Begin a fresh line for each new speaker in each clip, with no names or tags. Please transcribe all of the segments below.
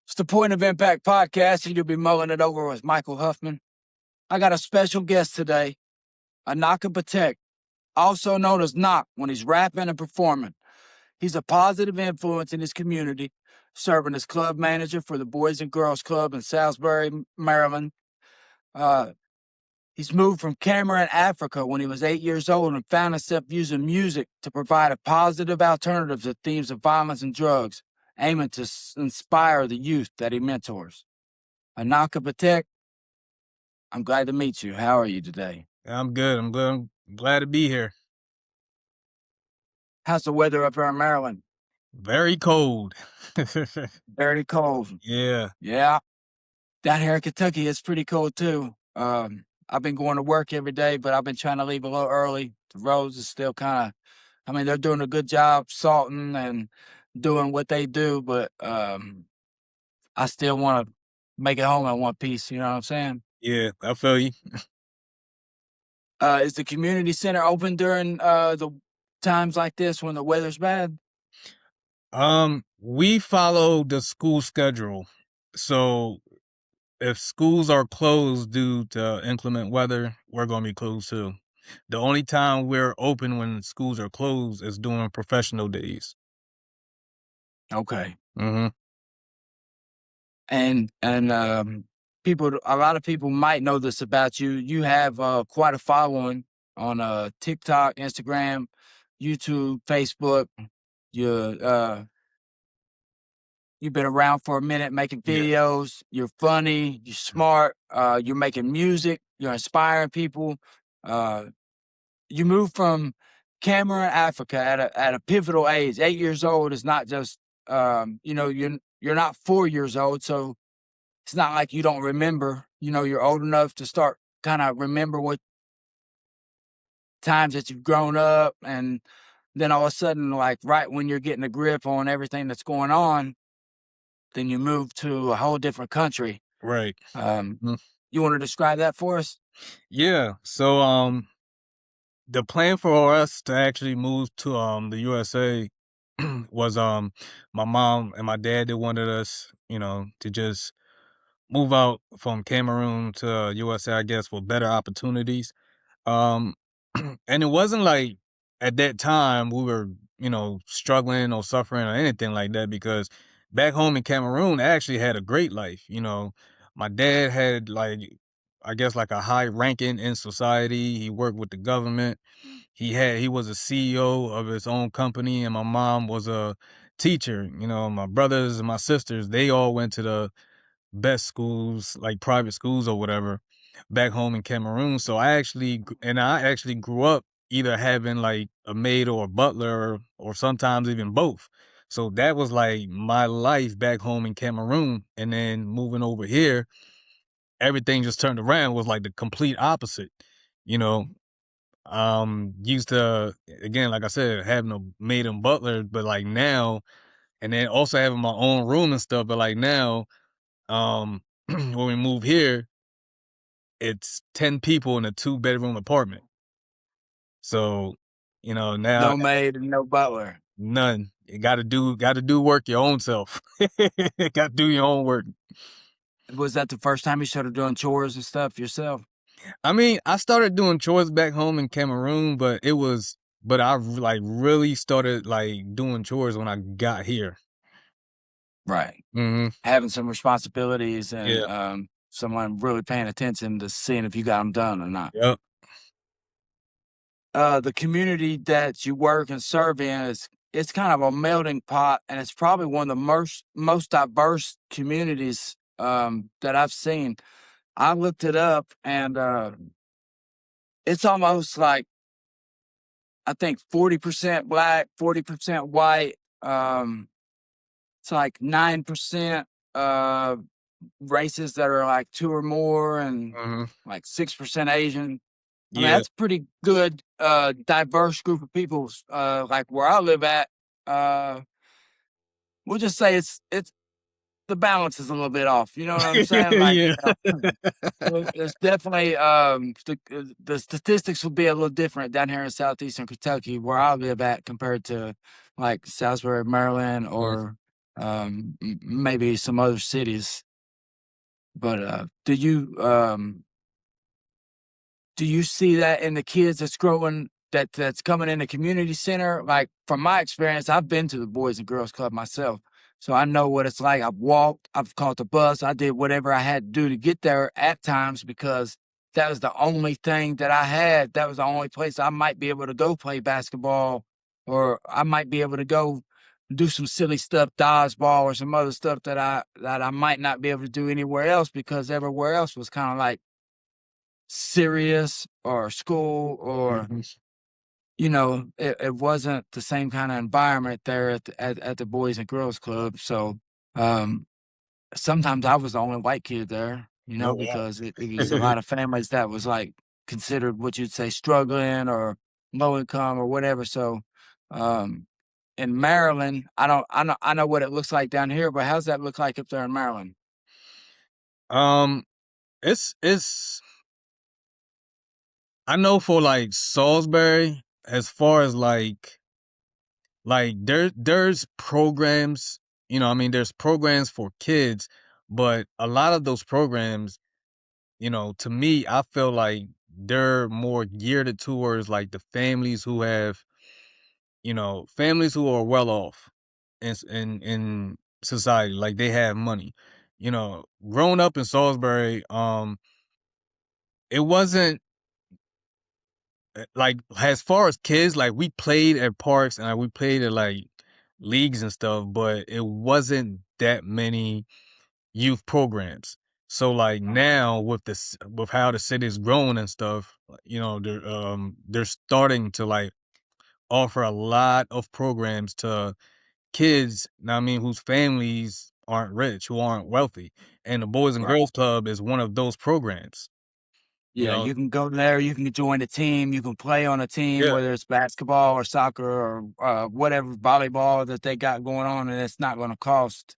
It's the Point of Impact podcast, and you'll be mulling it over with Michael Huffman. I got a special guest today, Enaka Beteck, also known as Knock when he's rapping and performing. He's a positive influence in his community, serving as club manager for the Boys and Girls Club in Salisbury, Maryland. Uh, he's moved from Cameroon Africa when he was 8 years old and found himself using music to provide a positive alternative to themes of violence and drugs, aiming to inspire the youth that he mentors. Enaka Beteck, I'm glad to meet you. How are you today?
I'm good. I'm glad to be here.
How's the weather up here in Maryland?
Very cold.
Very cold.
Yeah.
Yeah. Down here in Kentucky, it's pretty cold too. I've been going to work every day, but I've been trying to leave a little early. The roads is still they're doing a good job salting and doing what they do, but I still want to make it home in one piece. You know what I'm saying?
Yeah, I feel you.
Is the community center open during the times like this when the weather's bad?
We follow the school schedule. So if schools are closed due to inclement weather, we're going to be closed too. The only time we're open when schools are closed is during professional days.
Okay.
Mm-hmm.
And a lot of people might know this about you. You have quite a following on TikTok, Instagram, YouTube, Facebook. You you've been around for a minute making
Yeah.
videos. You're funny. You're smart. You're making music. You're inspiring people. You moved from Cameroon, Africa at a pivotal age. 8 years old is not just you're not 4 years old, so it's not like you don't remember. You're old enough to start kind of remember what times that you've grown up, and then all of a sudden, like right when you're getting a grip on everything that's going on, then you move to a whole different country.
Right. Mhm.
You want to describe that for us?
Yeah. So the plan for us to actually move to the USA was my mom and my dad, they wanted us, to just move out from Cameroon to USA, I guess, for better opportunities. Um and it wasn't like at that time we were, struggling or suffering or anything like that, because back home in Cameroon I actually had a great life. My dad had, like, I guess, like a high ranking in society. He worked with the government. He was a CEO of his own company, and my mom was a teacher. My brothers and my sisters, they all went to the best schools, like private schools or whatever, back home in Cameroon. So I actually grew up either having like a maid or a butler, or sometimes even both. So that was like my life back home in Cameroon. And then moving over here, everything just turned around, was like the complete opposite. You know, used to, again, like I said, having a maid and butler, but like now, and then also having my own room and stuff, but like now, when we move here, it's 10 people in a 2-bedroom apartment. So, now
No maid and no butler.
none. You gotta do work your own self. Gotta do your own work.
Was that the first time you started doing chores and stuff yourself?
I mean, I started doing chores back home in Cameroon, but I like really started like doing chores when I got here.
Right.
Hmm.
Having some responsibilities and
Yeah.
someone really paying attention to seeing if you got them done or not.
Yep.
The community that you work and serve in it's kind of a melting pot, and it's probably one of the most diverse communities that I've seen. I looked it up, and it's almost like I think 40% black, 40% white. It's like 9% uh, races that are like two or more, and
Hmm.
like 6% Asian. I mean,
Yeah.
that's pretty good, diverse group of people. Like where I live at, uh, we'll just say it's the balance is a little bit off. You know what I'm saying? Like,
Yeah.
there's definitely the statistics will be a little different down here in southeastern Kentucky, where I live at, compared to like Salisbury, Maryland,
Mm.
or maybe some other cities. But do you see that in the kids that's growing that's coming in the community center? Like from my experience, I've been to the Boys and Girls Club myself. So I know what it's like. I've walked, I've caught the bus, I did whatever I had to do to get there at times because that was the only thing that I had. That was the only place I might be able to go play basketball, or I might be able to go do some silly stuff, dodgeball or some other stuff that I might not be able to do anywhere else because everywhere else was kind of like serious or school or it wasn't the same kind of environment there at the Boys and Girls Club. So um sometimes I was the only white kid there,
Oh
because it was a
wow.
lot of families that was like considered what you'd say struggling or low income or whatever. So um in Maryland, I know what it looks like down here, but how's that look like up there in Maryland?
um, it's I know for like Salisbury, as far as there's programs, I mean, there's programs for kids, but a lot of those programs, to me, I feel like they're more geared towards like the families who are well off in society, like they have money. Growing up in Salisbury, it wasn't like as far as kids, like we played at parks and like, we played at like leagues and stuff, but it wasn't that many youth programs. So like now with how the city's grown and stuff, they're starting to like offer a lot of programs to kids, know what I mean, whose families aren't rich, who aren't wealthy. And the Boys and
Right.
Girls Club is one of those programs, you
Yeah,
know?
you can go there, you can join a team, you can play on a team,
Yeah.
whether it's basketball or soccer or whatever volleyball that they got going on, and it's not going to cost.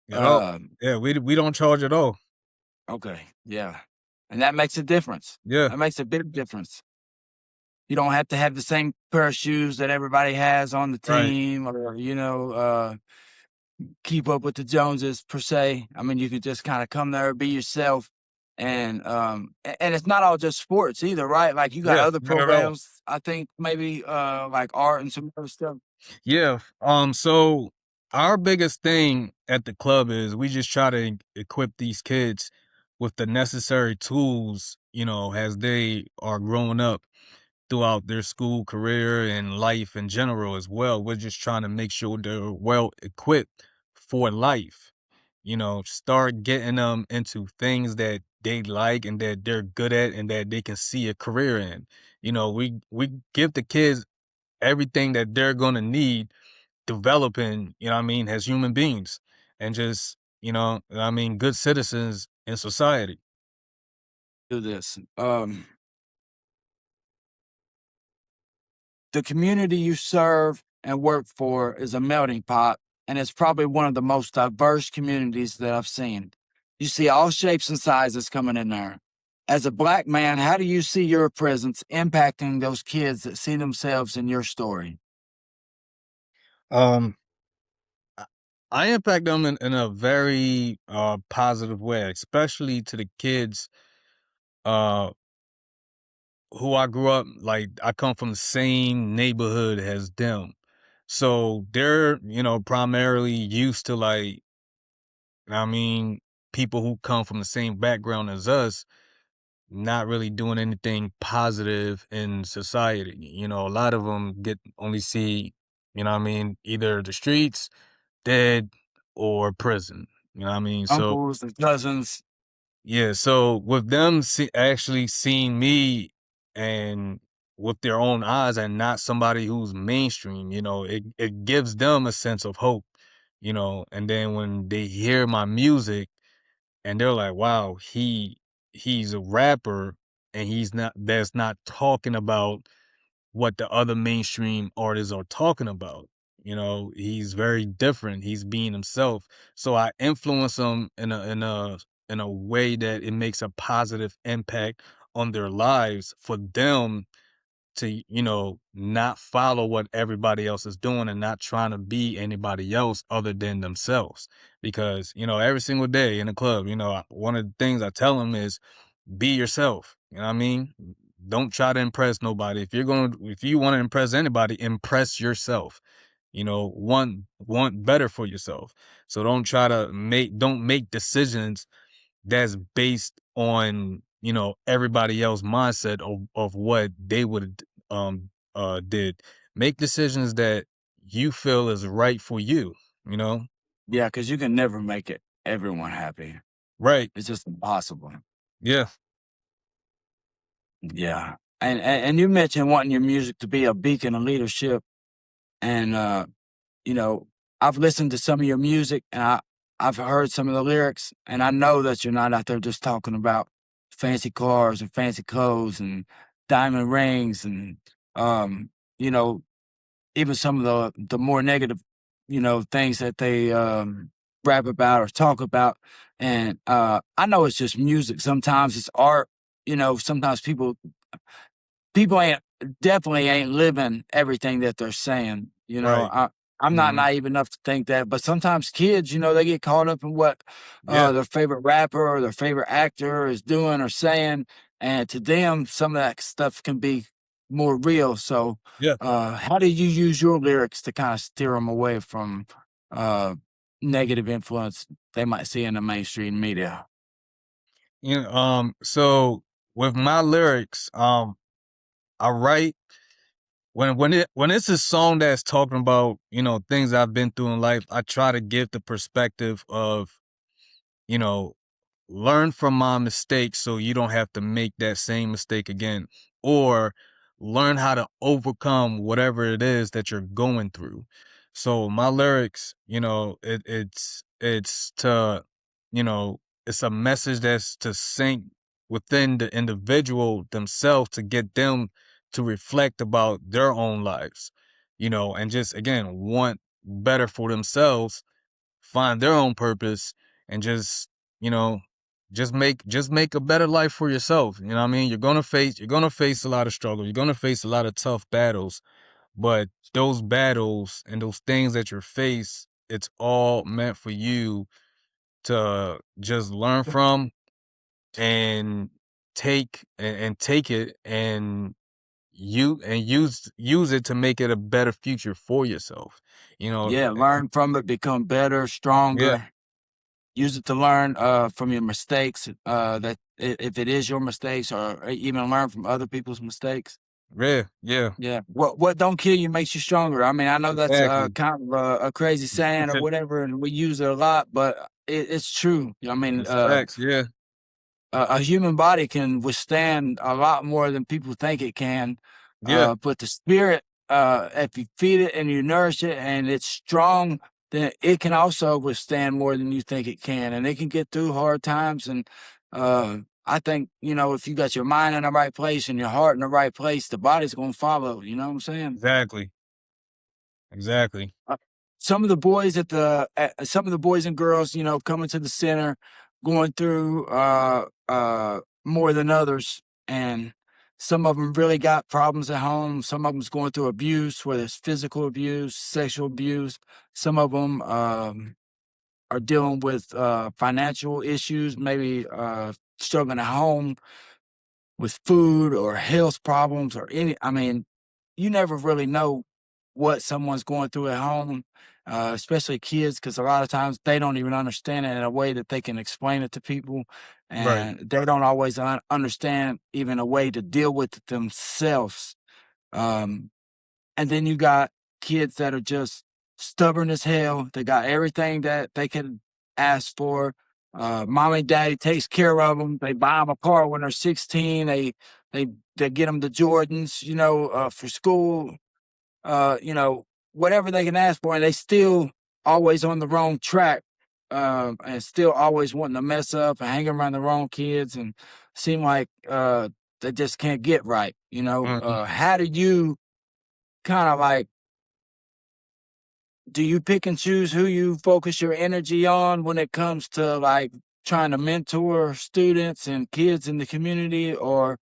At all.
Um,
Yeah, we don't charge at all.
okay, yeah, and that makes a difference.
Yeah,
That makes a big difference. You don't have to have the same pair of shoes that everybody has on the
right.
team, or keep up with the Joneses per se. I mean, you could just kind of come there, be yourself, and it's not all just sports either, right? Like you got
Yeah,
other
not at all.
programs. I think maybe like art and some other stuff.
Yeah, so our biggest thing at the club is we just try to equip these kids with the necessary tools, as they are growing up throughout their school career and life in general as well. We're just trying to make sure they're well equipped for life. Start getting them into things that they like and that they're good at and that they can see a career in. We give the kids everything that they're gonna need developing, what I mean, as human beings and just, I mean, good citizens in society.
Do this. The community you serve and work for is a melting pot, and it's probably one of the most diverse communities that I've seen. You see all shapes and sizes coming in there. As a black man, how do you see your presence impacting those kids that see themselves in your story?
Um, I I impact them in a very positive way, especially to the kids uh who I grew up like I come from the same neighborhood as them. So they're, primarily used to like, I mean, people who come from the same background as us not really doing anything positive in society. A lot of them get only see, what I mean, either the streets, dead, or prison. What I mean? So
Uncles and cousins.
yeah, so with them actually seeing me and with their own eyes and not somebody who's mainstream, it gives them a sense of hope, and then when they hear my music and they're like, wow, he's a rapper and he's not that's not talking about what the other mainstream artists are talking about. He's very different. He's being himself. So I influence him in a way that it makes a positive impact on their lives for them to, not follow what everybody else is doing and not trying to be anybody else other than themselves. Because, every single day in the club, one of the things I tell them is be yourself. You know what I mean? Don't try to impress nobody. If you want to impress anybody, impress yourself. Want better for yourself. So don't make decisions that's based on, everybody else mindset of what they would did. Make decisions that you feel is right for you, you know?
Yeah, because you can never make it everyone happy.
Right.
It's just impossible.
Yeah.
Yeah. And you mentioned wanting your music to be a beacon of leadership. And you know, I've listened to some of your music and I've heard some of the lyrics, and I know that you're not out there just talking about fancy cars and fancy clothes and diamond rings and you know, even some of the more negative, things that they rap about or talk about. And I know it's just music. Sometimes it's art. Sometimes people ain't definitely ain't living everything that they're saying.
Right.
I'm not
Hmm.
naive enough to think that, but sometimes kids, they get caught up in what
Yeah.
their favorite rapper or their favorite actor is doing or saying, and to them, some of that stuff can be more real. So,
Yeah.
how do you use your lyrics to kind of steer them away from uh, negative influence they might see in the mainstream media?
So with my lyrics, I write when it's a song that's talking about, things I've been through in life. I try to give the perspective of, you know, learn from my mistakes so you don't have to make that same mistake again, or learn how to overcome whatever it is that you're going through. So my lyrics, it's to, you know, it's a message that's to sink within the individual themselves to get them to reflect about their own lives, and just again want better for themselves, find their own purpose, and you know, just make a better life for yourself. You know what I mean? You're gonna face a lot of struggle. You're gonna face a lot of tough battles, but those battles and those things that you face, it's all meant for you to just learn from and take it and use it to make it a better future for yourself. You know,
Yeah, learn from it, become better,
yeah,
stronger. Use it to learn from your mistakes. If it is your mistakes, or even learn from other people's mistakes.
yeah, yeah,
Yeah. What don't kill you makes you stronger. I mean, I know that's
exactly.
kind of a crazy saying or whatever, and we use it a lot, but it's true. I mean,
It's facts, yeah,
a human body can withstand a lot more than people think it can.
yeah,
But the spirit, if you feed it and you nourish it and it's strong, then it can also withstand more than you think it can. And it can get through hard times. And I think, if you got your mind in the right place and your heart in the right place, the body's going to follow. You know what I'm saying?
exactly, exactly.
Uh, some of the boys and girls, coming to the center, going through more than others, and some of them really got problems at home. Some of them's going through abuse, whether it's physical abuse, sexual abuse. Some of them are dealing with financial issues, maybe struggling at home with food or health problems or I mean, you never really know what someone's going through at home, especially kids, because a lot of times they don't even understand it in a way that they can explain it to people.
Right,
And they don't always understand even a way to deal with it themselves. Um, and then you got kids that are just stubborn as hell. They got everything that they can ask for. Mom and daddy takes care of them. They buy them a car when they're 16. They they get them the Jordans, for school. Uh, you know, Whatever they can ask for, and they still always on the wrong track. And still always wanting to mess up and hang around the wrong kids and seem like they just can't get right.
mhm.
How do you kind of like do you pick and choose who you focus your energy on when it comes to like trying to mentor students and kids in the community, or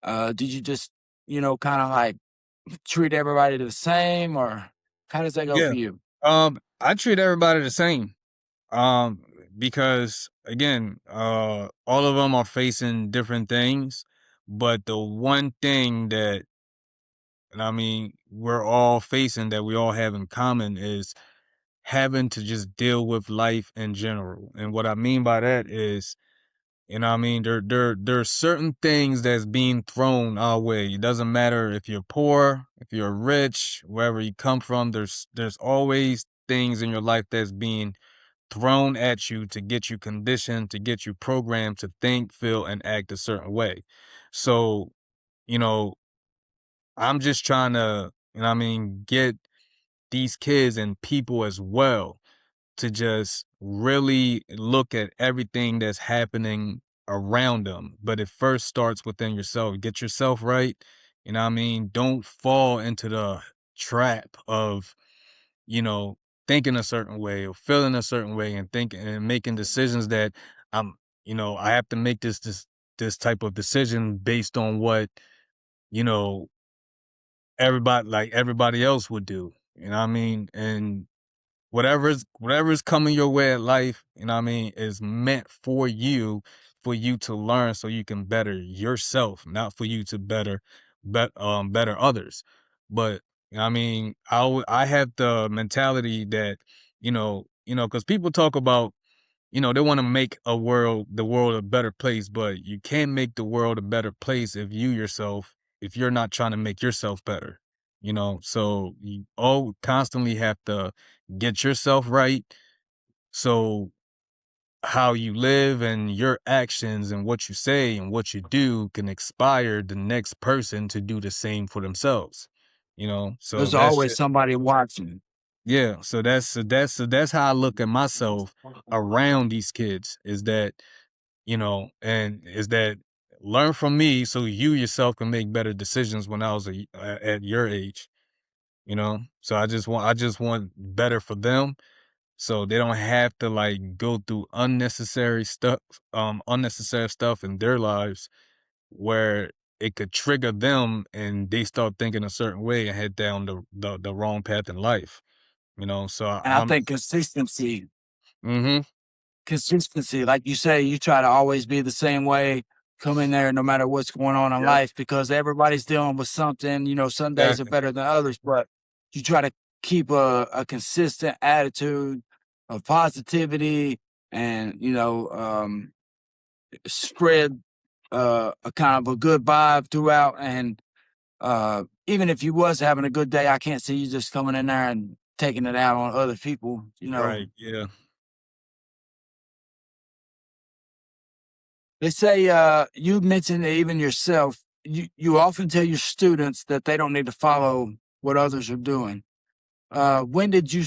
did you just kind of like treat everybody the same, or how does that go
Yeah.
for you?
I treat everybody the same. Um, because again, all of them are facing different things, but the one thing that we're all facing that we all have in common is having to just deal with life in general. And what I mean by that is, there's certain things that's being thrown our way. It doesn't matter if you're poor, if you're rich, wherever you come from, there's always things in your life that's being thrown at you to get you conditioned, to get you programmed to think, feel, and act a certain way. So, you know, I'm just trying to, get these kids and people as well to just really look at everything that's happening around them. But it first starts within yourself. Get yourself right. Don't fall into the trap of, you know, thinking a certain way or feeling a certain way and thinking and making decisions that I'm, I have to make this type of decision based on what, you know, everybody else would do. And whatever's coming your way at life, is meant for you to learn so you can better yourself, not for you to better others. But I have the mentality that, because people talk about, they want to make the world a better place, but you can't make the world a better place if you're not trying to make yourself better. So you all constantly have to get yourself right. So how you live and your actions and what you say and what you do can inspire the next person to do the same for themselves. So
There's
that's
always
just,
somebody watching.
yeah. So that's how I look at myself around these kids is that, and is that learn from me so you yourself can make better decisions when I was at your age. So I just want better for them so they don't have to like go through unnecessary stuff in their lives where it could trigger them and they start thinking a certain way and head down the wrong path in life. So
And I
I'm
think
mhm.
consistency, like you say, you try to always be the same way, come in there no matter what's going on in
Yep.
life, because everybody's dealing with something. Some days are
Exactly.
better than others, but you try to keep a consistent attitude of positivity, and spread a kind of a good vibe throughout. And even if you was having a good day, I can't see you just coming in there and taking it out on other people.
Right. Yeah.
They say, you mentioned that even yourself, you often tell your students that they don't need to follow what others are doing. When did you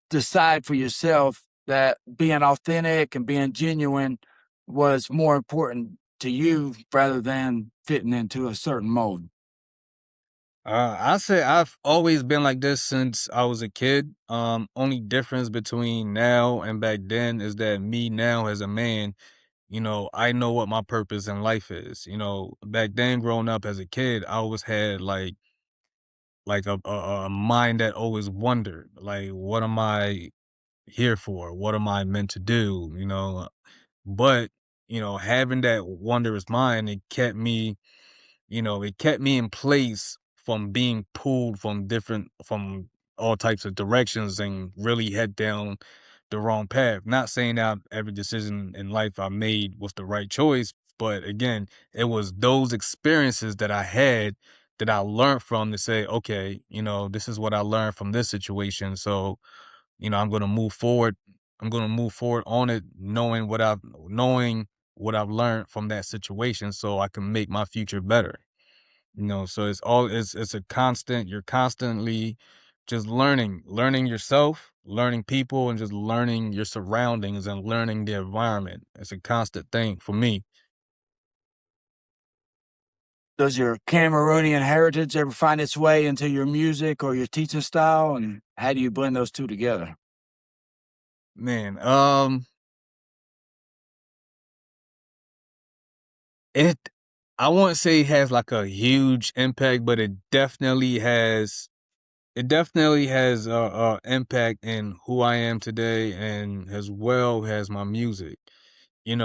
decide for yourself that being authentic and being genuine was more important to you rather than fitting into a certain mold?
I say I've always been like this since I was a kid. Only difference between now and back then is that me now as a man, I know what my purpose in life is. Back then growing up as a kid, I always had like a mind that always wondered, like, what am I here for? What am I meant to do? But, having that wondrous mind, it kept me in place from being pulled from all types of directions and really head down the wrong path. Not saying that every decision in life I made was the right choice, but again, it was those experiences that I had that I learned from to say, okay, this is what I learned from this situation. So, I'm going to move forward. I'm going to move forward on it, knowing what I've learned from that situation so I can make my future better. So it's a constant, you're constantly just learning yourself, learning people, and just learning your surroundings and learning the environment. It's a constant thing for me.
Does your Cameroonian heritage ever find its way into your music or your teaching style? And how do you blend those two together?
Man, it I wouldn't say it has like a huge impact, but it definitely has a impact in who I am today, and as well as my music. In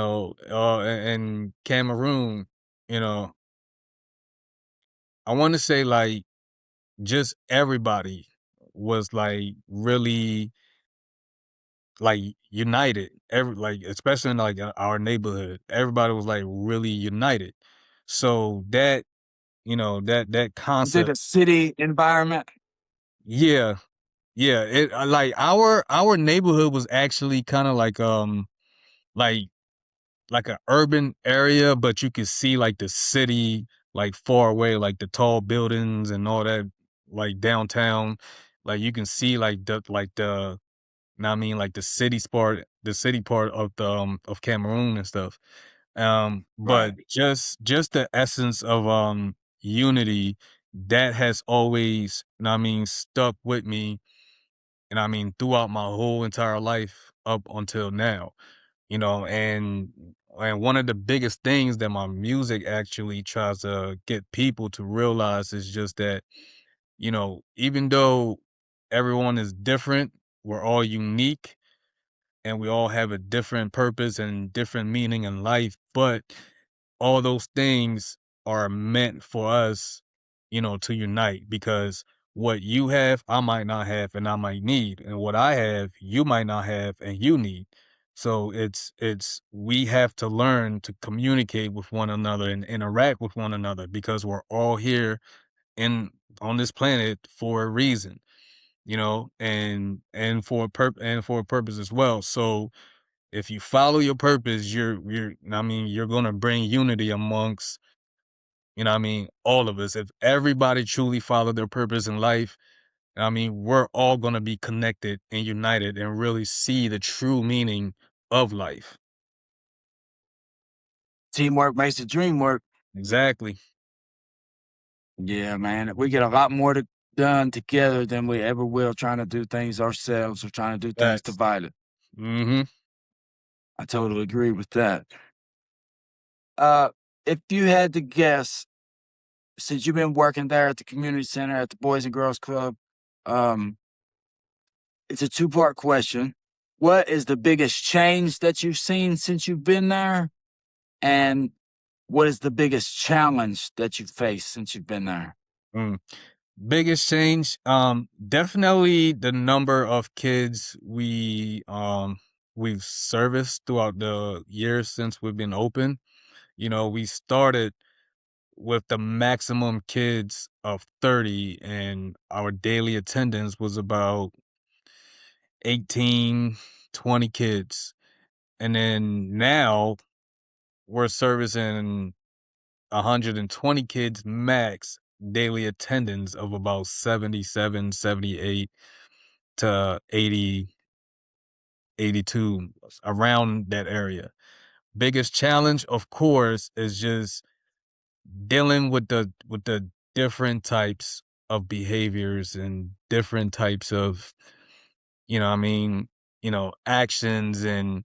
Cameroon, you know, I want to say like just everybody was like really like united. Every like especially in like our neighborhood, everybody was like really united. So that that
Was it
concept,
a city environment?
yeah, yeah. It like our neighborhood was actually kind of like like an urban area, but you could see like the city like far away, like the tall buildings and all that, like downtown. Like you can see like the know what I mean, like the city part of Cameroon and stuff. But
Right.
just the essence of unity that has always, know what I mean, stuck with me, and I mean throughout my whole entire life up until now. And one of the biggest things that my music actually tries to get people to realize is just that, even though everyone is different, we're all unique and we all have a different purpose and different meaning in life, but all those things are meant for us, to unite, because what you have, I might not have and I might need, and what I have, you might not have and you need. So it's we have to learn to communicate with one another and interact with one another because we're all here in on this planet for a reason, and for a purpose as well. So if you follow your purpose, I mean, you're gonna bring unity amongst, I mean, all of us. If everybody truly followed their purpose in life, I mean, we're all gonna be connected and united and really see the true meaning of life.
Teamwork makes the dream work.
Exactly.
Yeah, man. We get a lot more done together than we ever will trying to do things ourselves or trying to do things
Facts.
divided.
Mm-hmm.
I totally agree with that. Uh, if you had to guess, since you've been working there at the community center at the Boys and Girls Club, um, it's a two-part question. What is the biggest change that you've seen since you've been there? And what is the biggest challenge that you've faced since you've been there?
Mm. Biggest change, definitely the number of kids we've serviced throughout the years since we've been open. We started with the maximum kids of 30, and our daily attendance was about 18, 20 kids. And then now we're servicing 120 kids max, daily attendance of about 77, 78 to 80, 82, around that area. Biggest challenge, of course, is just dealing with the different types of behaviors and different types of, I mean, actions, and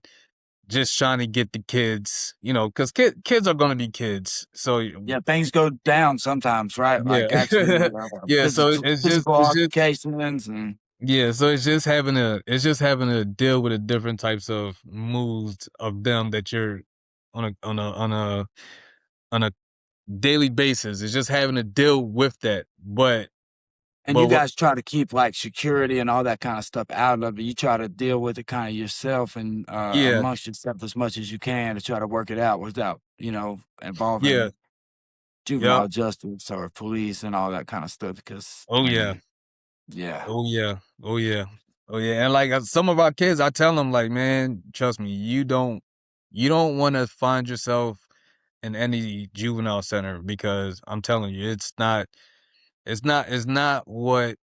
just trying to get the kids, because kids are going to be kids. So
Yeah, things go down sometimes, right?
yeah.
Like actually,
Yeah, so
physical
it's just
altercations and
yeah, so it's just having to deal with the different types of moods of them that you're on a daily basis. It's just having to deal with that.
and you
What
guys try to keep like security and all that kind of stuff out of it. You try to deal with it kind of yourself and
yeah,
amongst yourself as much as you can to try to work it out without,
yeah,
involving
yeah.
juvenile justice or police and all that kind of stuff. Because
Oh
I
yeah.
mean, yeah,
Oh yeah. Oh yeah. Oh yeah. And like some of our kids, I tell them like, man, trust me, you don't want to find yourself in any juvenile center, because I'm telling you, it's not what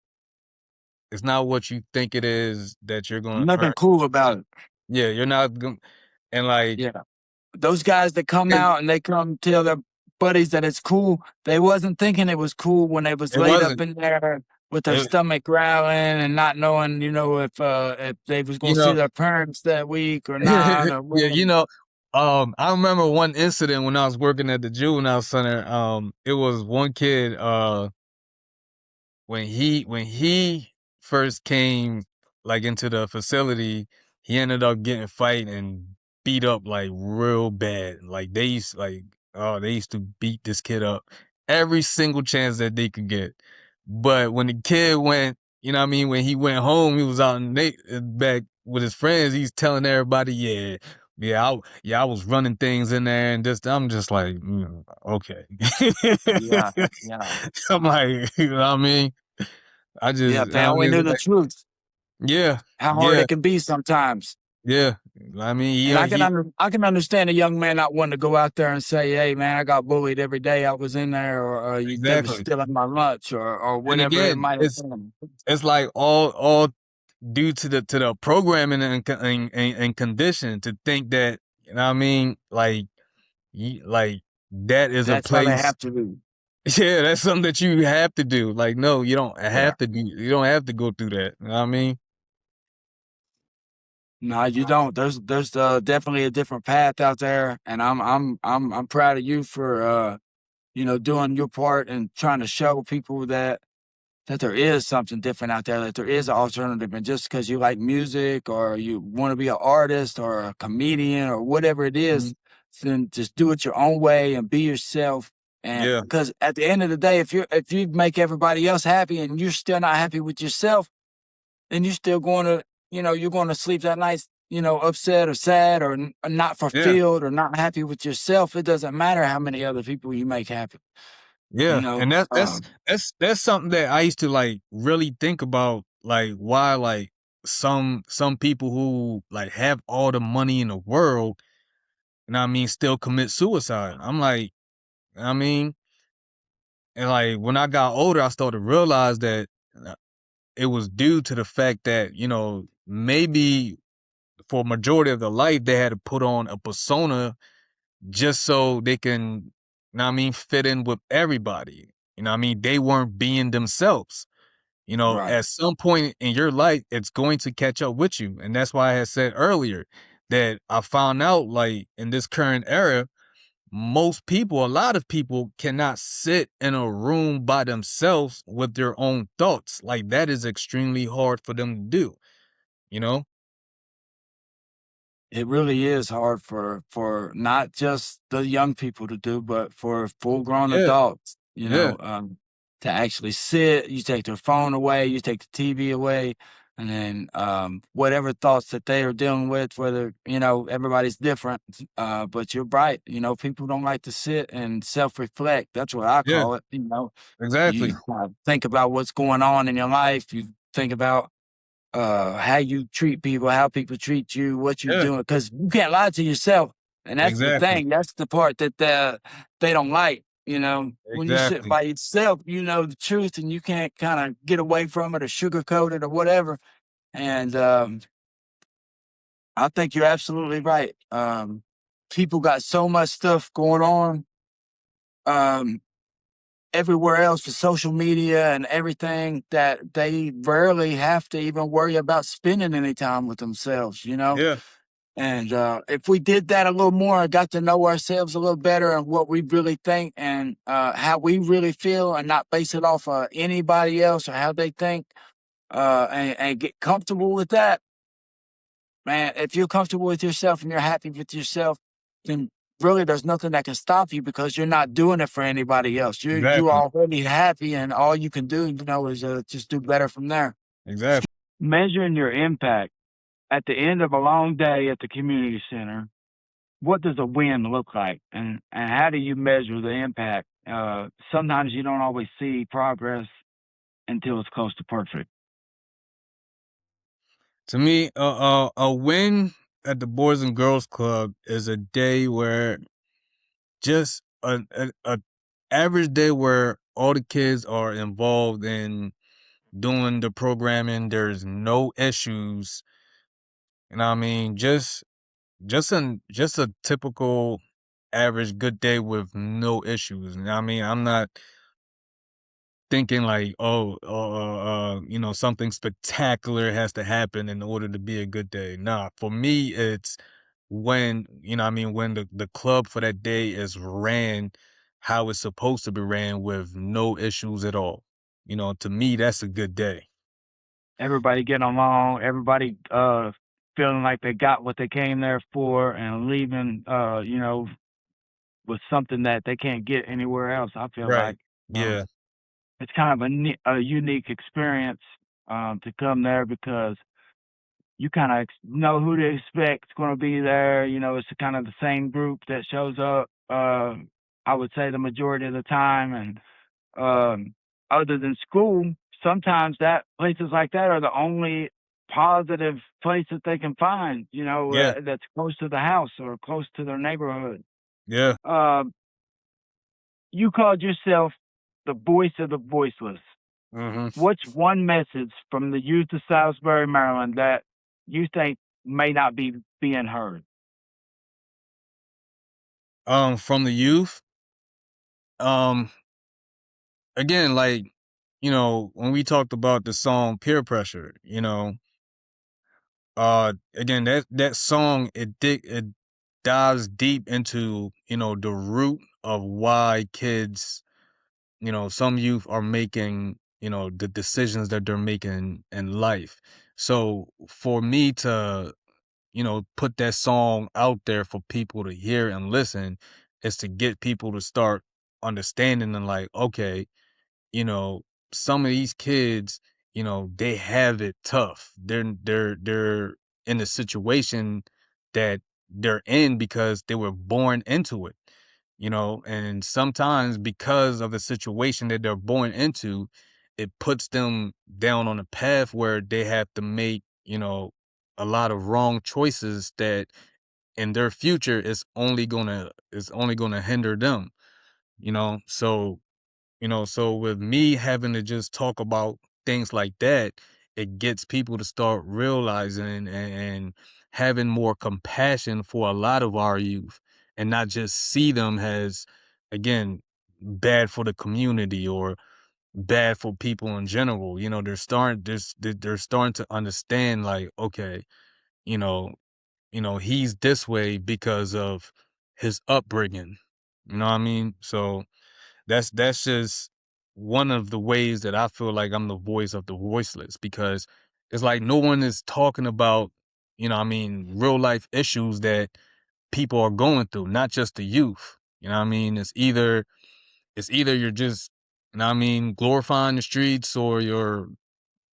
you think it is that you're going to
nothing
turn.
cool about it.
Yeah, you're not going, and like
Yeah. Those guys that come
it,
out and they come tell their buddies that it's cool, they wasn't thinking it was cool when they was
it
laid up
wasn't.
in there with their
It,
stomach growling and not knowing, if they was
you
gonna see
know,
their parents that week or
yeah,
not or what.
I remember one incident when I was working at the juvenile center. It was one kid, when he first came like into the facility, he ended up getting fight and beat up like real bad. Like they used to beat this kid up every single chance that they could get. But when the kid went, you know what I mean, when he went home, he was out back with his friends. He's telling everybody, yeah, I was running things in there and just I'm just like, okay.
Yeah, yeah,
I'm like, you know what I mean?
yeah. If they
I
only
mean,
knew
it's
the
like,
truth,
yeah,
how hard
yeah,
it can be sometimes.
yeah. I mean,
And I can understand a young man not wanting to go out there and say, "Hey, man, I got bullied every day I was in there, or they was
exactly.
stealing my lunch, or
And
whatever it
again,
might have
it's
been."
it's like all due to the programming and condition to think that, you know what I mean, like that is a
That's how they
place.
have to do.
Yeah, that's something that you have to do. Like, no, you don't
Yeah.
have to do. You don't have to go through that. You know what I mean?
No, you don't. There's definitely a different path out there, and I'm proud of you for doing your part and trying to show people that there is something different out there, that there is an alternative. And just because you like music or you want to be an artist or a comedian or whatever it
Mhm.
is, then just do it your own way and be yourself. And
Yeah,
because at the end of the day, if you make everybody else happy and you're still not happy with yourself, then you're still going to, you're going to sleep that night, upset or sad or not
yeah.
fulfilled or not happy with yourself. It doesn't matter how many other people you make happy, you
Yeah,
know.
and that's something that I used to like really think about, like why like some people who like have all the money in the world, and I mean still commit suicide. I'm like, I mean, and like when I got older, I started to realize that uh, it was due to the fact that maybe for a majority of their life they had to put on a persona just so they can, you know what I mean, fit in with everybody. You know what I mean? They weren't being themselves.
Right.
At some point in your life, it's going to catch up with you. And that's why I had said earlier that I found out like in this current era, most people, a lot of people cannot sit in a room by themselves with their own thoughts. Like that is extremely hard for them to do, you know?
It really is hard for not just the young people to do, but for full grown
Yeah,
adults,
yeah,
to actually sit. You take their phone away, you take the TV away, and then whatever thoughts that they are dealing with, whether everybody's different, but you're right. People don't like to sit and self reflect. That's what I
yeah,
call it.
exactly.
You think about what's going on in your life. You think about how you treat people, how people treat you, what you're
Yeah,
doing, because you can't lie to yourself, and that's the
exactly.
thing. That's the part that they don't like. When you sit
Exactly.
by yourself, you know the truth, and you can't kind of get away from it or sugarcoat it or whatever. And I think you're absolutely right. People got so much stuff going on. Um, Everywhere else with social media and everything that they rarely have to even worry about spending any time with themselves.
Yeah,
And if we did that a little more and got to know ourselves a little better and what we really think and how we really feel and not base it off of anybody else or how they think and get comfortable with that, man, if you're comfortable with yourself and you're happy with yourself, then really there's nothing that can stop you because you're not doing it for anybody else. You're
exactly.
already happy, and all you can do, is just do better from there.
Exactly.
Measuring your impact at the end of a long day at the community center, what does a win look like, and how do you measure the impact? Sometimes you don't always see progress until it's close to perfect.
To me, a win at the Boys and Girls Club is a day where just a average day where all the kids are involved in doing the programming. There's no issues. You know what I mean? Just a typical average good day with no issues. You know what I mean? I'm not thinking like, oh, something spectacular has to happen in order to be a good day. Nah, for me, it's when, when the club for that day is ran how it's supposed to be ran with no issues at all. To me, that's a good day.
Everybody getting along, everybody feeling like they got what they came there for and leaving with something that they can't get anywhere else. I feel
Right.
like
Yeah.
it's kind of a unique experience to come there because you kind of know who to expect is going to be there. It's kind of the same group that shows up. I would say the majority of the time, and other than school, sometimes that places like that are the only positive place that they can find.
Yeah.
That's close to the house or close to their neighborhood.
Yeah.
Um, you called yourself the voice of the voiceless.
hmm
What's one message from the youth of Salisbury, Maryland that you think may not be being heard?
From the youth, um, again, like, when we talked about the song Peer Pressure, again, that song, it dives deep into, the root of why kids, some youth are making, the decisions that they're making in life. So for me to, put that song out there for people to hear and listen is to get people to start understanding and like, okay, you know, some of these kids, they have it tough. They're in a situation that they're in because they were born into it, and sometimes because of the situation that they're born into, it puts them down on a path where they have to make, a lot of wrong choices that in their future is only gonna hinder them, so so with me having to just talk about things like that, it gets people to start realizing and having more compassion for a lot of our youth and not just see them as, again, bad for the community or bad for people in general. They're starting to understand like, okay, you know, he's this way because of his upbringing. You know what I mean? So that's just one of the ways that I feel like I'm the voice of the voiceless because it's like no one is talking about, real life issues that people are going through, not just the youth. It's either you're just, glorifying the streets or you're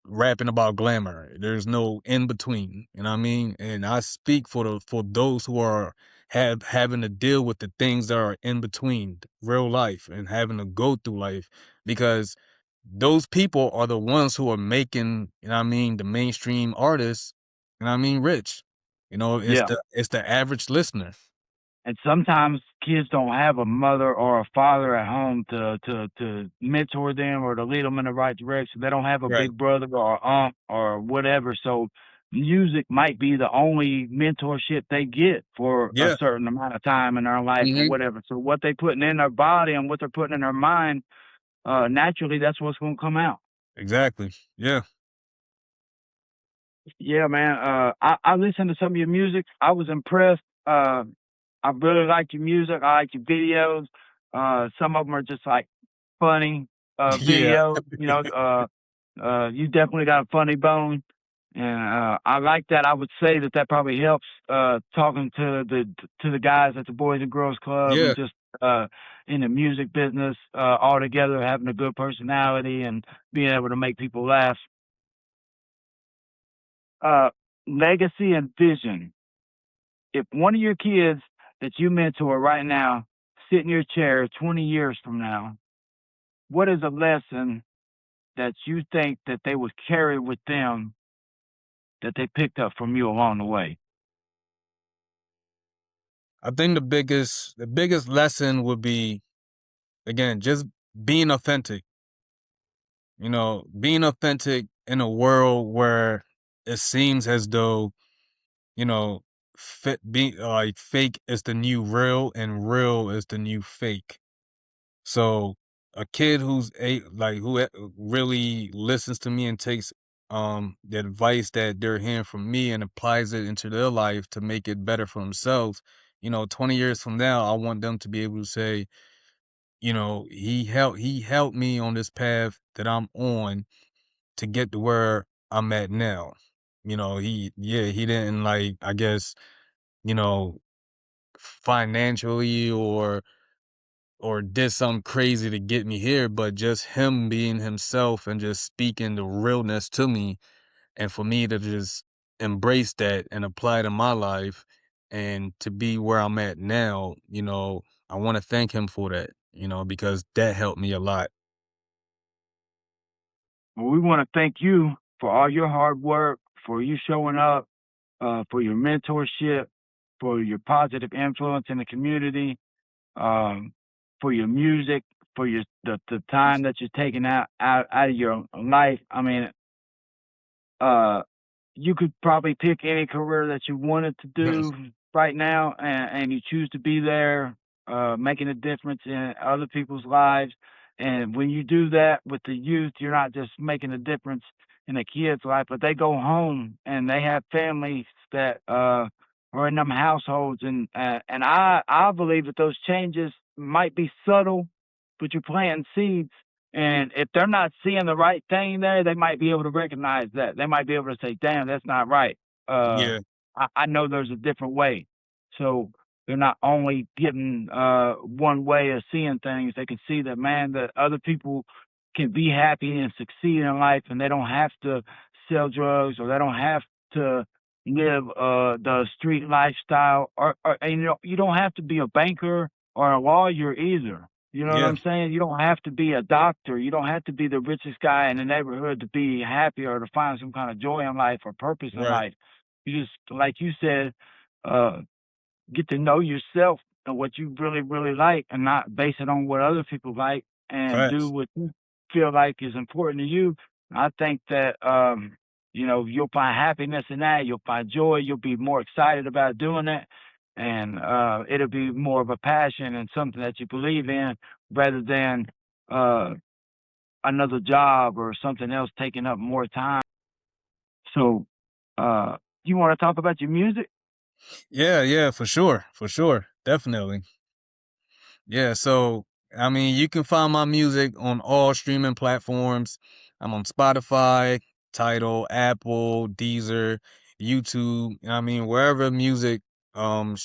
rapping about glamour. There's no in between, you know what I mean? And I speak for those who are having to deal with the things that are in between real life and having to go through life because those people are the ones who are making, the mainstream artists, rich. It's
Yeah.
the average listener.
And sometimes kids don't have a mother or a father at home to mentor them or to lead them in the right direction. They don't have a
Right.
big brother or aunt or whatever. So music might be the only mentorship they get for a
Yeah.
certain amount of time in their life or
hmm
whatever. So what they putting in their body and what they're putting in their mind, naturally that's what's gonna come out.
Exactly. Yeah.
Yeah, man. I listened to some of your music. I was impressed. I really like your music. I like your videos. Some of them are just like funny
Yeah.
videos. You definitely got a funny bone, and I like that. I would say that that probably helps talking to the guys at the Boys and Girls Club
Yeah.
and just in the music business all together, having a good personality and being able to make people laugh. Uh, Legacy and vision. If one of your kids that you mentor right now sit in your chair 20 years from now, what is a lesson that you think that they would carry with them that they picked up from you along the way?
I think the biggest lesson would be, again, just being authentic. Being authentic in a world where it seems as though, you know, being like fake is the new real and real is the new fake. So a kid who really listens to me and takes the advice that they're hearing from me and applies it into their life to make it better for themselves. 20 years from now, I want them to be able to say, he helped me on this path that I'm on to get to where I'm at now. He didn't, like, I guess, you know, financially or did something crazy to get me here, but just him being himself and just speaking the realness to me, and for me to just embrace that and apply it in my life and to be where I'm at now. I want to thank him for that, because that helped me a lot.
Well, we want to thank you for all your hard work, for you showing up, for your mentorship, for your positive influence in the community, um, for your music, for the time that you're taking out of your life. I mean, uh, you could probably pick any career that you wanted to do right now, and you choose to be there, making a difference in other people's lives. And when you do that with the youth, you're not just making a difference in a kid's life, but they go home and they have families that are in them households. And I believe that those changes might be subtle, but you're planting seeds, and if they're not seeing the right thing there, they might be able to recognize that. They might be able to say, damn, that's not right. Uh,
Yeah,
I know there's a different way. So they're not only getting one way of seeing things, they can see that, man, that other people can be happy and succeed in life, and they don't have to sell drugs, or they don't have to live the street lifestyle, or and you don't have to be a banker or a lawyer either. You know what
yeah,
I'm saying? You don't have to be a doctor. You don't have to be the richest guy in the neighborhood to be happy or to find some kind of joy in life or purpose in
right,
life. You just, like you said, uh, get to know yourself and what you really, really like, and not base it on what other people like, and do
facts.
what you feel like is important to you. I think that, you'll find happiness in that. You'll find joy. You'll be more excited about doing it. And it'll be more of a passion and something that you believe in, rather than uh, another job or something else taking up more time. So, you want to talk about your music?
Yeah, yeah, for sure, definitely. Yeah, so I mean, you can find my music on all streaming platforms. I'm on Spotify, Tidal, Apple, Deezer, YouTube. I mean, wherever music, you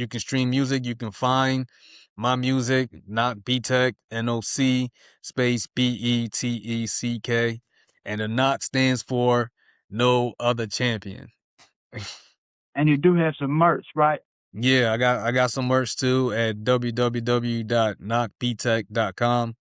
can stream music, you can find my music. Not Beteck, NOC space BETECK, and the NOC stands for No Other Champion.
And you do have some merch, right?
Yeah, I got some merch too at www.knockbtech.com.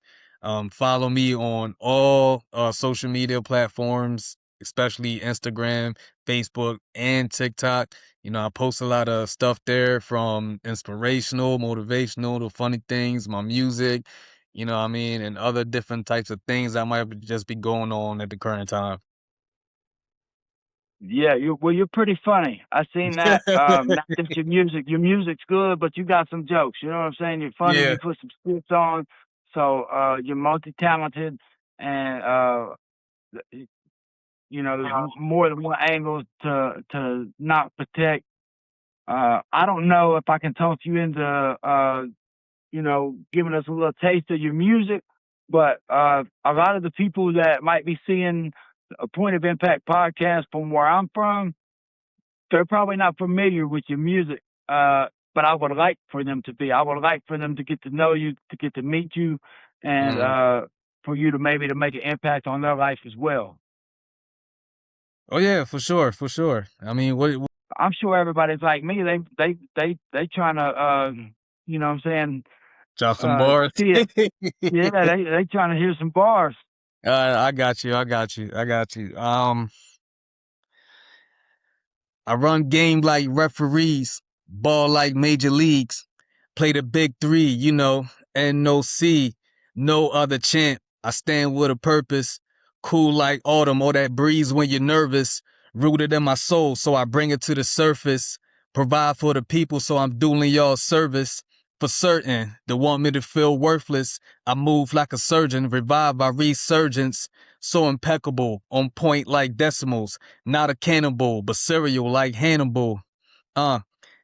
Follow me on all social media platforms, especially Instagram, Facebook, and TikTok. I post a lot of stuff there, from inspirational, motivational to funny things, my music, what I mean, and other different types of things that might just be going on at the current time.
Yeah, you're pretty funny. I seen that. Not just your music's good, but you got some jokes. You know what I'm saying? You're funny.
Yeah.
You put some skits on, so you're multi-talented, and there's more than one angle to not protect. I don't know if I can talk you into giving us a little taste of your music, but a lot of the people that might be seeing a Point of Impact podcast from where I'm from, they're probably not familiar with your music. But I would like for them to be. I would like for them to get to know you, to get to meet you, and
Mm.
for you to maybe to make an impact on their life as well.
Oh yeah, for sure, for sure. I mean, what
I'm sure everybody's like me. They trying to what I'm saying,
drop some bars?
see it. Yeah, they trying to hear some bars.
I got you. I got you. I got you. I run game like referees, ball like major leagues, play the big three, NOC, no other champ. I stand with a purpose, cool like autumn or that breeze when you're nervous, rooted in my soul, so I bring it to the surface. Provide for the people, so I'm doing y'all service. For certain, they want me to feel worthless. I move like a surgeon, revive by resurgence. so impeccable, on point like decimals, not a cannibal, but cereal like Hannibal. Uh,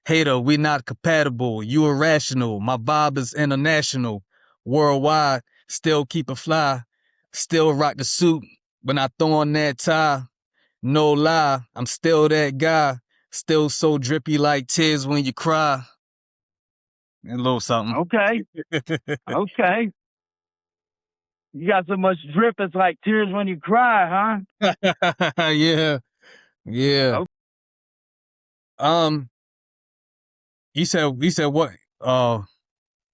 Hater, we not compatible, you irrational, my vibe is international, worldwide, still keep it fly, still rock the suit, when I throw on that tie, no lie, I'm still that guy, still so drippy like tears when you cry. A little something.
Okay. Okay. You got so much drip, it's like tears when you cry,
Yeah, yeah.
huh?
Um, you said what?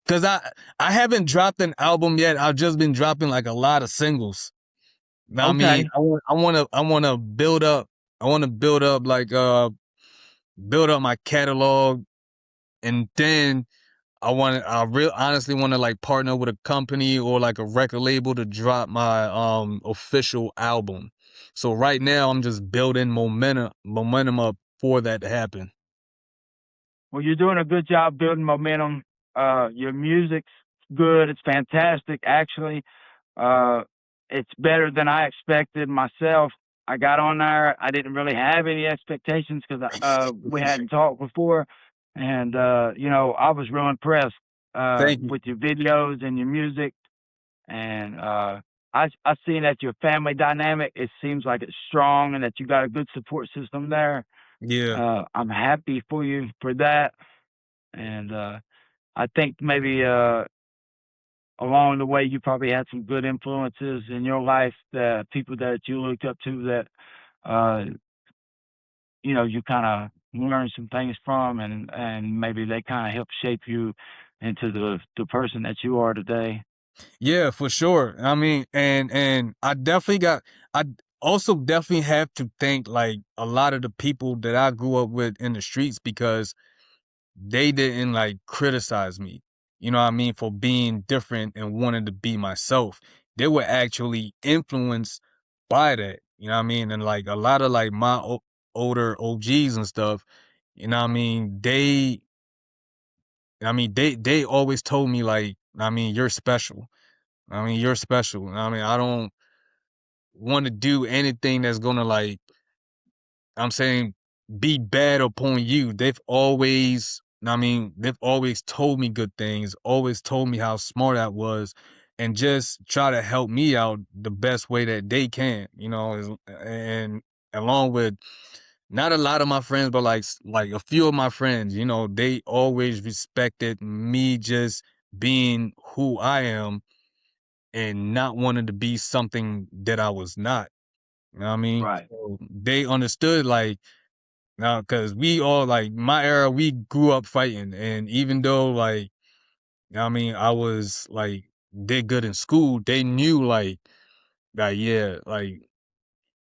Cause I haven't dropped an album yet. I've just been dropping like a lot of singles. I mean,
Okay.
I wanna build up. I wanna build up my catalog, and then I real honestly want to like partner with a company or like a record label to drop my official album. So right now I'm just building momentum up for that to happen.
Well, you're doing a good job building momentum. Your music's good. It's fantastic, actually. Uh, it's better than I expected myself. I got on there. I didn't really have any expectations because we hadn't talked before, and I was real impressed
Thank you.
with your videos and your music. And I seen that your family dynamic. It seems like it's strong and that you got a good support system there.
Yeah.
I'm happy for you for that. And I think maybe along the way you probably had some good influences in your life, that people that you looked up to, that uh, you kind of learned some things from, and maybe they kind of helped shape you into the person that you are today.
Yeah, for sure. I mean, and I also definitely have to thank like a lot of the people that I grew up with in the streets, because they didn't like criticize me, you know what I mean, for being different and wanting to be myself. They were actually influenced by that, you know what I mean? And like a lot of like my older OGs and stuff, you know what I mean, they always told me like, I mean, you're special. I mean, you're special. I mean, I don't want to do anything that's gonna like, I'm saying, be bad upon you. They've always told me good things, always told me how smart I was, and just try to help me out the best way that they can, and along with not a lot of my friends, but like a few of my friends, they always respected me just being who I am and not wanting to be something that I was not. You know what I mean?
Right.
So they understood like, now, cause we all like my era, we grew up fighting, and even though like, I mean, I was like did good in school, they knew like yeah, like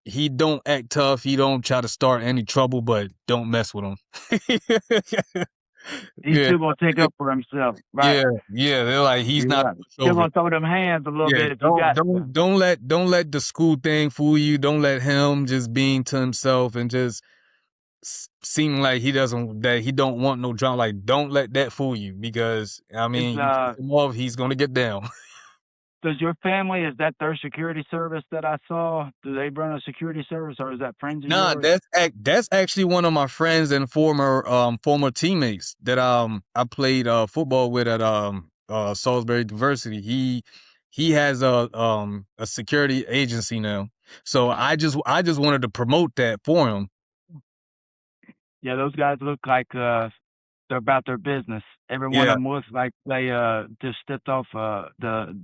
he don't act tough, he don't try to start any trouble, but don't mess with him.
He's
Yeah,
still gonna take up for himself, right?
yeah, yeah. They're like he's not
Yeah.
a
Still
pushover.
gonna throw them hands a little
Yeah,
bit if you
don't
got
don't
to.
don't let the school thing fool you. Don't let him just being to himself and just seem like he don't want no drama. Like, don't let that fool you, because I
Is
mean, you piss him off, he's gonna get down.
does your family, is that their security service that I saw? Do they run a security service, or is that friends of
Nah,
yours?
that's actually one of my friends and former teammates that I played football with at Salisbury University. He has a security agency now. So I just wanted to promote that for him.
Yeah, those guys look like they're about their business. Every one of
Yeah,
them looks like they just stepped off the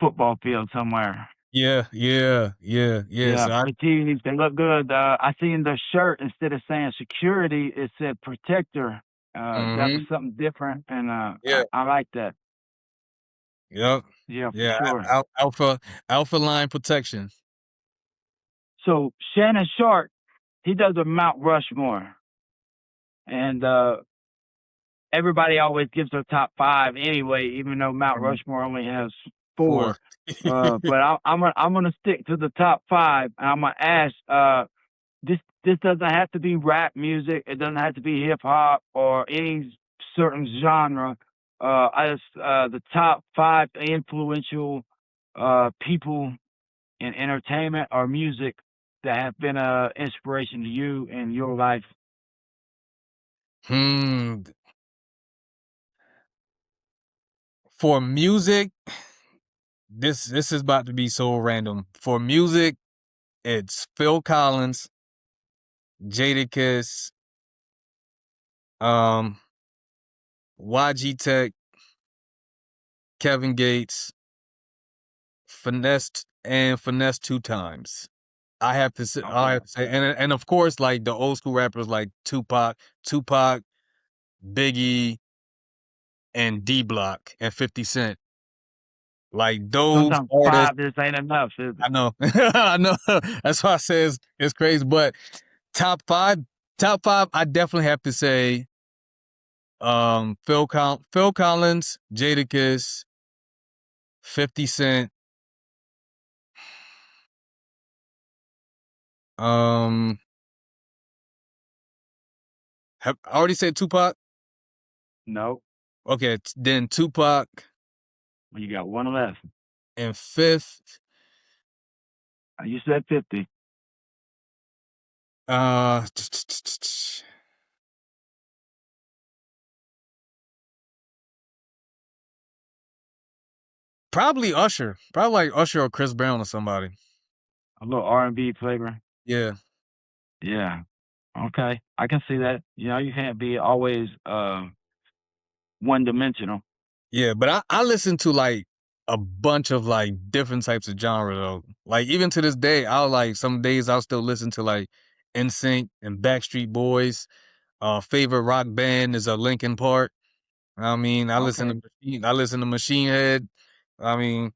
football field somewhere.
yeah, yeah, yeah, yeah.
Yeah,
So I
fatigues. They look good. I seen their shirt, instead of saying security, it said protector. That was
mhm.
something different, and
Yeah,
I like that.
yep.
Yeah, for
Yeah,
sure.
alpha line protection.
So Shannon Sharp, he does a Mount Rushmore, and everybody always gives their top five anyway, even though Mount
Mhm.
Rushmore only has
4.
four. But I'm gonna stick to the top five, and I'm gonna ask. This doesn't have to be rap music. It doesn't have to be hip hop or any certain genre. I just the top five influential people in entertainment or music that have been a inspiration to you in your life?
Hmm. For music, this is about to be so random. For music, it's Phil Collins, Jadakiss, um, YG Tech, Kevin Gates, Finesse 2 times. I
Okay.
have to say, and of course, like the old school rappers like Tupac, Biggie, and D Block and 50 Cent. Like those
Sometimes
artists,
five just ain't enough, is it?
I know, I know. That's why I say it's crazy. But top five, top five, I definitely have to say, Phil Collins, Jadakiss, 50 Cent. Um, have I already said Tupac?
No.
Okay, then Tupac
Well, you got one left.
and fifth.
You said 50.
Uh, probably Usher. Probably like Usher or Chris Brown or somebody.
A little R&B flavor.
Yeah.
Yeah. Okay. I can see that. You know, you can't be always one dimensional.
Yeah, but I listen to like a bunch of like different types of genre though. Like even to this day, I'll like some days I'll still listen to like NSYNC and Backstreet Boys. Favorite rock band is a Linkin Park. I mean,
Okay.
I listen to Machine Head. I mean,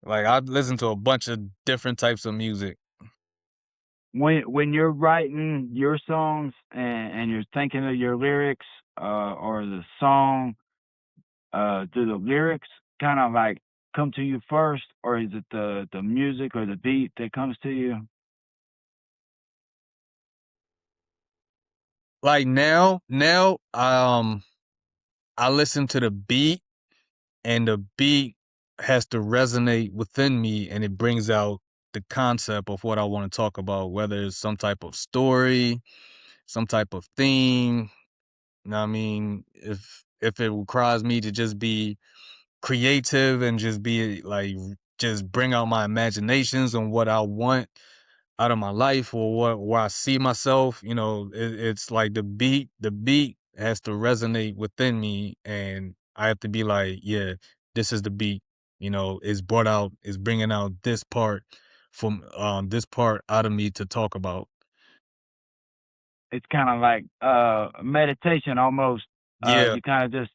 like I listen to a bunch of different types of music.
When you're writing your songs and you're thinking of your lyrics or the song, do the lyrics kind of like come to you first, or is it the music or the beat that comes to you?
Like now, I listen to the beat and the beat has to resonate within me and it brings out the concept of what I want to talk about, whether it's some type of story, some type of theme. You know what I mean? If it requires me to just be creative and just be like just bring out my imaginations and what I want out of my life or what where I see myself, it's like the beat has to resonate within me and I have to be like, yeah, this is the beat, is bringing out this part out of me to talk about.
It's kind of like meditation almost.
Yeah,
You kind of just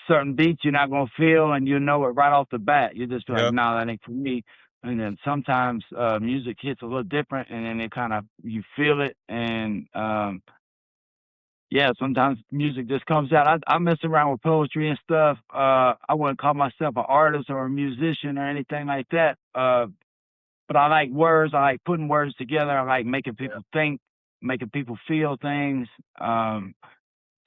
certain beats you're not gonna feel, and you know it right off the bat. You just be like,
yep,
"No, that ain't for me." And then sometimes music hits a little different, and then it kind of you feel it, and yeah, sometimes music just comes out. I mess around with poetry and stuff. I wouldn't call myself an artist or a musician or anything like that. But I like words. I like putting words together. I like making
yeah,
people think, making people feel things.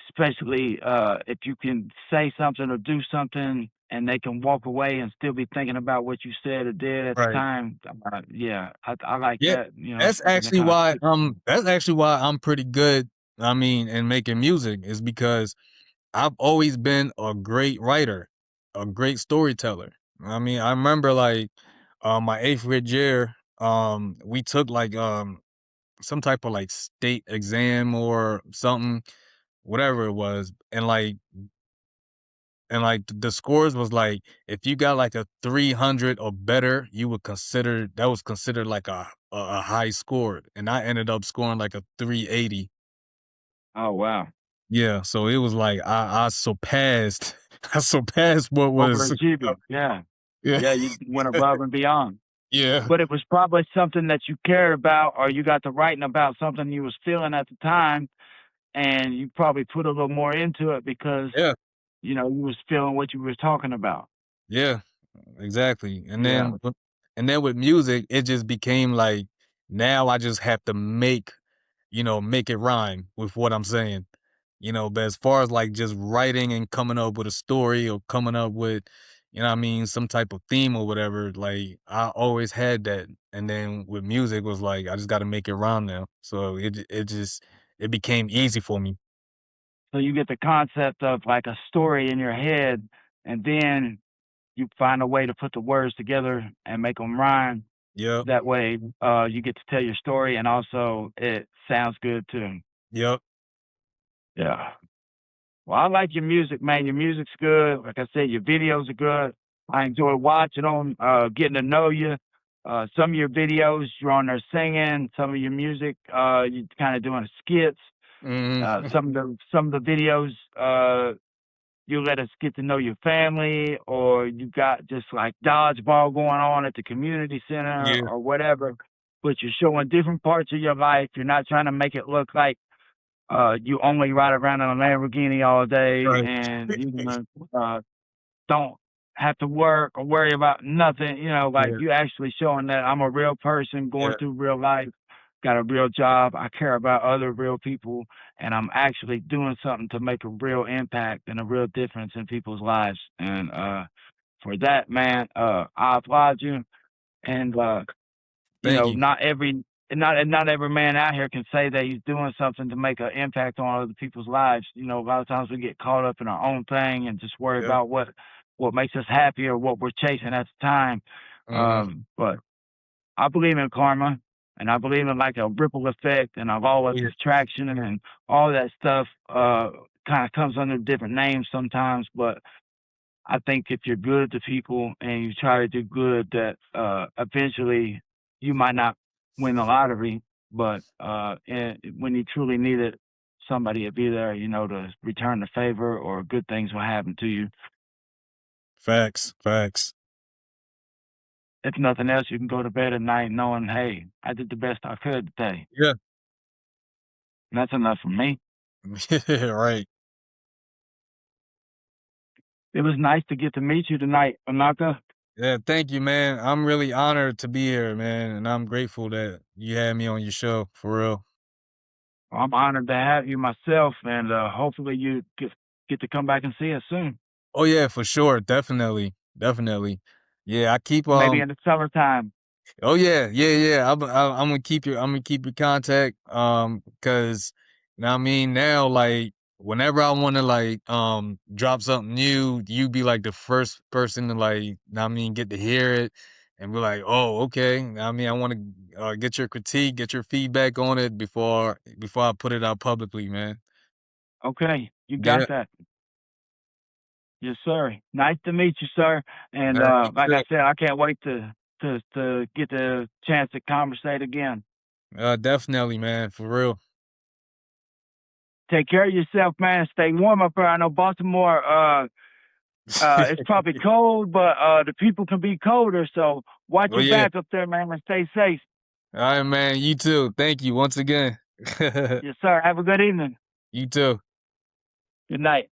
Especially if you can say something or do something and they can walk away and still be thinking about what you said or did at the
right.
time. Yeah, I like
Yeah,
that. You know, something that kind of sticks.
that's actually why I'm pretty good, I mean, in making music is because I've always been a great writer, a great storyteller. I mean, I remember like my 8th grade year, we took like some type of like state exam or something, whatever it was, and like the scores was like if you got like a 300 or better, that was considered like a high score, and I ended up scoring like a 380.
Oh wow,
Yeah, so it was like I surpassed I surpassed what was
overachieving. Yeah,
yeah.
yeah, you went above and beyond.
Yeah,
But it was probably something that you cared about, or you got to writing about something you was feeling at the time, and you probably put a little more into it because
yeah,
you was feeling what you was talking about.
yeah, exactly. And
Yeah.
then with music, it just became like now I just have to make it rhyme with what I'm saying. But as far as like just writing and coming up with a story or coming up with, you know what I mean, some type of theme or whatever. Like I always had that. And then with music was like I just gotta make it rhyme now. So it became easy for me.
So you get the concept of like a story in your head, and then you find a way to put the words together and make them rhyme.
Yep.
That way, you get to tell your story, and also it sounds good too.
Yep.
Yeah. Well, I like your music, man. Your music's good. Like I said, your videos are good. I enjoy watching them, getting to know you. Some of your videos, you're on there singing. Some of your music, you're kind of doing skits.
Mhm.
Some of the videos, you let us get to know your family, or you got just like dodgeball going on at the community center
Yeah.
or whatever. But you're showing different parts of your life. You're not trying to make it look like you only ride around in a Lamborghini all day
Right.
and don't have to work or worry about nothing. Like
Yeah.
you actually showing that I'm a real person going
Yeah.
through real life, got a real job. I care about other real people, and I'm actually doing something to make a real impact and a real difference in people's lives. And for that, man, I applaud you. And
Thank you.
not every man out here can say that he's doing something to make an impact on other people's lives. A lot of times we get caught up in our own thing and just worry
Yeah.
about what makes us happy or what we're chasing at the time.
Mhm.
But I believe in karma, and I believe in like a ripple effect and of all of
Yeah.
this traction and all that stuff. Kind of comes under different names sometimes, but I think if you're good to people and you try to do good, that eventually you might not win the lottery, but and when you truly need it, somebody will be there, to return the favor, or good things will happen to you.
Facts. Facts.
If nothing else, you can go to bed at night knowing, hey, I did the best I could today.
Yeah.
And that's enough for me.
Right.
It was nice to get to meet you tonight, Anaka.
Yeah, thank you, man. I'm really honored to be here, man, and I'm grateful that you had me on your show, for real.
I'm honored to have you myself, and hopefully you get to come back and see us soon.
Oh yeah, for sure, definitely, definitely. Yeah, I keep
Maybe in the summertime.
Oh yeah, yeah, yeah. I'm gonna keep your contact. Cause you know what I mean now, like whenever I want to like drop something new, you be like the first person to like, know what I mean, get to hear it and be like, oh, okay. Know what I mean, I want to get your critique, get your feedback on it before I put it out publicly, man.
Okay, you
Yeah.
got that. Yes, sir. Nice to meet you, sir. And
You
like
too.
I said, I can't wait to get the chance to conversate again.
Definitely, man, for real.
Take care of yourself, man. Stay warm up there. I know Baltimore. It's probably cold, but the people can be colder. So watch
Oh
your
yeah.
back up there, man, and stay safe.
All right, man. You too. Thank you once again.
Yes, sir. Have a good evening.
You too.
Good night.